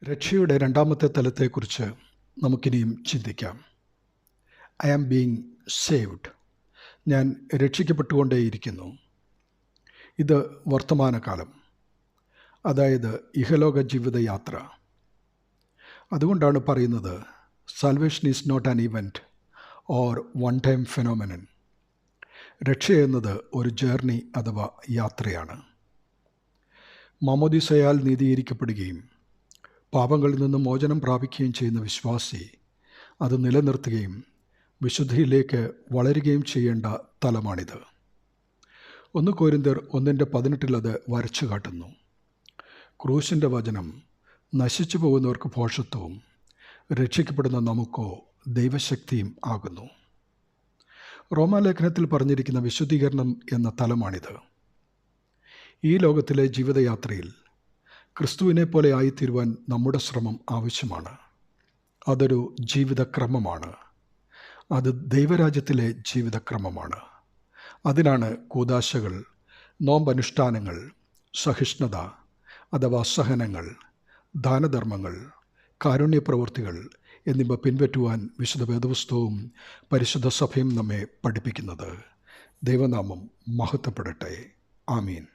രക്ഷയുടെ രണ്ടാമത്തെ തലത്തെക്കുറിച്ച് നമുക്കിനിയും ചിന്തിക്കാം. I am being saved. ഞാൻ രക്ഷിക്കപ്പെട്ടുകൊണ്ടേയിരിക്കുന്നു. ഇത് വർത്തമാനകാലം, അതായത് ഇഹലോക ജീവിതയാത്ര. അതുകൊണ്ടാണ് പറയുന്നത് salvation is not an event or one time phenomenon. രക്ഷ എന്നത് ഒരു ജേർണി അഥവാ യാത്രയാണ്. മാമോദീസയാൽ നീതീകരിക്കപ്പെടുകയും പാപങ്ങളിൽ നിന്ന് മോചനം പ്രാപിക്കുകയും ചെയ്യുന്ന വിശ്വാസി അത് നിലനിർത്തുകയും വിശുദ്ധിയിലേക്ക് വളരുകയും ചെയ്യേണ്ട തലമാണിത്. 1 കൊരിന്ത്യർ 1:18 അത് വരച്ചു കാട്ടുന്നു. ക്രൂശിൻ്റെ വചനം നശിച്ചു പോകുന്നവർക്ക് ഭോഷത്വവും രക്ഷിക്കപ്പെടുന്ന നമുക്കോ ദൈവശക്തിയും ആകുന്നു. റോമാലേഖനത്തിൽ പറഞ്ഞിരിക്കുന്ന വിശുദ്ധീകരണം എന്ന തലമാണിത്. ഈ ലോകത്തിലെ ജീവിതയാത്രയിൽ ക്രിസ്തുവിനെ പോലെ ആയിത്തീരുവാൻ നമ്മുടെ ശ്രമം ആവശ്യമാണ്. അതൊരു ജീവിതക്രമമാണ്. അത് ദൈവരാജ്യത്തിലെ ജീവിതക്രമമാണ്. അതിനാണ് കൂദാശകൾ, നോമ്പനുഷ്ഠാനങ്ങൾ, സഹിഷ്ണുത അഥവാ സഹനങ്ങൾ, ദാനധർമ്മങ്ങൾ, കാരുണ്യപ്രവൃത്തികൾ എന്നിവ പിൻപറ്റുവാൻ വിശുദ്ധ വേദപുസ്തകവും പരിശുദ്ധ സഭയും നമ്മെ പഠിപ്പിക്കുന്നത്. ദൈവനാമം മഹത്വപ്പെടട്ടെ. ആമീൻ.